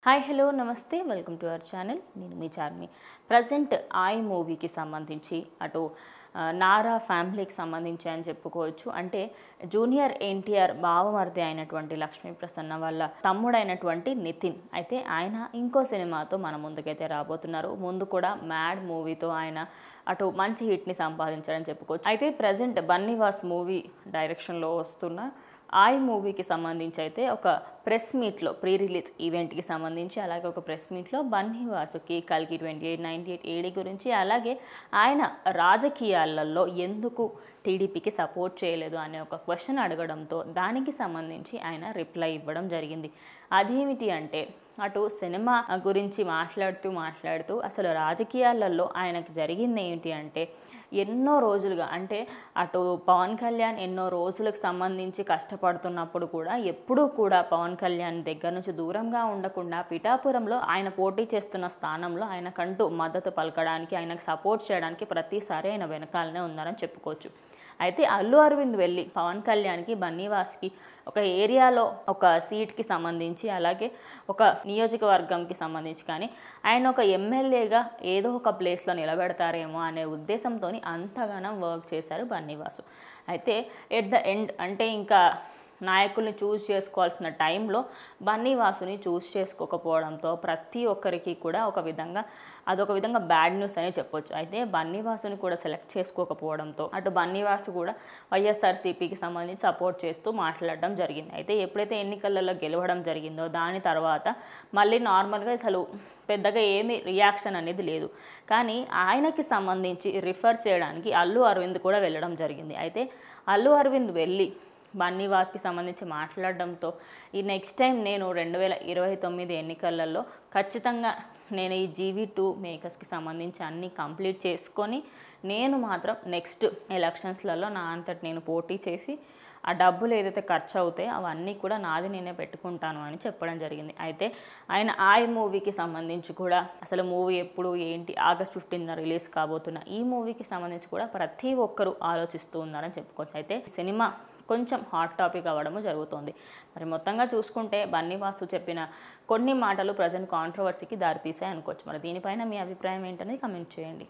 Hi hello నమస్తే welcome to our channel. నేను మీ Charmi. Present I మూవీకి సంబంధించి అటు నారా ఫ్యామిలీకి సంబంధించి అని చెప్పుకోవచ్చు. అంటే జూనియర్ ఎన్టీఆర్ బావమరిది అయినటువంటి లక్ష్మీ ప్రసన్న వాళ్ళ తమ్ముడైనటువంటి నితిన్ అయితే ఆయన ఇంకో సినిమాతో మన ముందుకైతే రాబోతున్నారు. ముందు కూడా మ్యాడ్ మూవీతో ఆయన అటు మంచి హిట్ని సంపాదించాడని చెప్పుకోవచ్చు. అయితే ప్రజెంట్ బన్నీవాస్ మూవీ డైరెక్షన్లో వస్తున్న ఐ మూవీకి సంబంధించి అయితే ఒక ప్రెస్ మీట్లో ప్రీ రిలీజ్ ఈవెంట్కి సంబంధించి అలాగే ఒక ప్రెస్ మీట్లో బన్నీవాసుకి కల్కి 2898 ఏడీ గురించి అలాగే ఆయన రాజకీయాలలో ఎందుకు టీడీపీకి సపోర్ట్ చేయలేదు అనే ఒక క్వశ్చన్ అడగడంతో దానికి సంబంధించి ఆయన రిప్లై ఇవ్వడం జరిగింది. అదేమిటి అంటే అటు సినిమా గురించి మాట్లాడుతూ అసలు రాజకీయాలలో ఆయనకు జరిగింది ఏంటి అంటే ఎన్నో రోజులుగా అంటే అటు పవన్ కళ్యాణ్ ఎన్నో రోజులకు సంబంధించి కష్టపడుతున్నప్పుడు కూడా ఎప్పుడూ కూడా పవన్ కళ్యాణ్ దగ్గర నుంచి దూరంగా ఉండకుండా పిఠాపురంలో ఆయన పోటీ చేస్తున్న స్థానంలో ఆయనకంటూ మద్దతు పలకడానికి ఆయనకు సపోర్ట్ చేయడానికి ప్రతిసారి ఆయన వెనకాలనే ఉన్నారని చెప్పుకోవచ్చు. అయితే అల్లు అరవింద్ వెళ్ళి పవన్ కళ్యాణ్కి బన్నీవాస్కి ఒక ఏరియాలో ఒక సీట్కి సంబంధించి అలాగే ఒక నియోజకవర్గంకి సంబంధించి కానీ ఆయన ఒక ఎమ్మెల్యేగా ఏదో ఒక ప్లేస్లో నిలబెడతారేమో అనే ఉద్దేశంతో అంతగానం వర్క్ చేశారు బన్నీవాసు. అయితే ఎట్ ద ఎండ్ అంటే ఇంకా నాయకుల్ని చూస్ చేసుకోవాల్సిన టైంలో బన్నీవాసుని చూస్ చేసుకోకపోవడంతో ప్రతి ఒక్కరికి కూడా అదొక విధంగా బ్యాడ్ న్యూస్ అని చెప్పొచ్చు. అయితే బన్నీవాసుని కూడా సెలెక్ట్ చేసుకోకపోవడంతో అటు బన్నీవాసు కూడా వైఎస్ఆర్సీపీకి సంబంధించి సపోర్ట్ చేస్తూ మాట్లాడడం జరిగింది. అయితే ఎప్పుడైతే ఎన్నికలలో గెలవడం జరిగిందో దాని తర్వాత మళ్ళీ నార్మల్గా అసలు పెద్దగా ఏమీ రియాక్షన్ అనేది లేదు. కానీ ఆయనకి సంబంధించి రిఫర్ చేయడానికి అల్లు అరవింద్ కూడా వెళ్ళడం జరిగింది. అయితే అల్లు అరవింద్ వెళ్ళి బన్నీవాస్కి సంబంధించి మాట్లాడడంతో ఈ నెక్స్ట్ టైం నేను 2029 ఎన్నికలలో ఖచ్చితంగా నేను ఈ GV2 మేకర్స్కి సంబంధించి అన్నీ కంప్లీట్ చేసుకొని నేను మాత్రం నెక్స్ట్ ఎలక్షన్స్లలో నా అంతటి నేను పోటీ చేసి ఆ డబ్బులు ఏదైతే ఖర్చు అవుతాయో అవన్నీ కూడా నాది నేనే పెట్టుకుంటాను అని చెప్పడం జరిగింది. అయితే ఆయన ఐ మూవీకి సంబంధించి కూడా అసలు మూవీ ఎప్పుడు ఏంటి ఆగస్ట్ 15న రిలీజ్ కాబోతున్న ఈ మూవీకి సంబంధించి కూడా ప్రతి ఒక్కరూ ఆలోచిస్తూ ఉన్నారని చెప్పుకోవచ్చు. అయితే సినిమా కొంచెం హాట్ టాపిక్ అవ్వడము జరుగుతుంది. మరి మొత్తంగా చూసుకుంటే బన్నీవాసు చెప్పిన కొన్ని మాటలు ప్రజెంట్ కాంట్రవర్సీకి దారితీసాయి అనుకోవచ్చు. మరి దీనిపైన మీ అభిప్రాయం ఏంటనేది కమెంట్ చేయండి.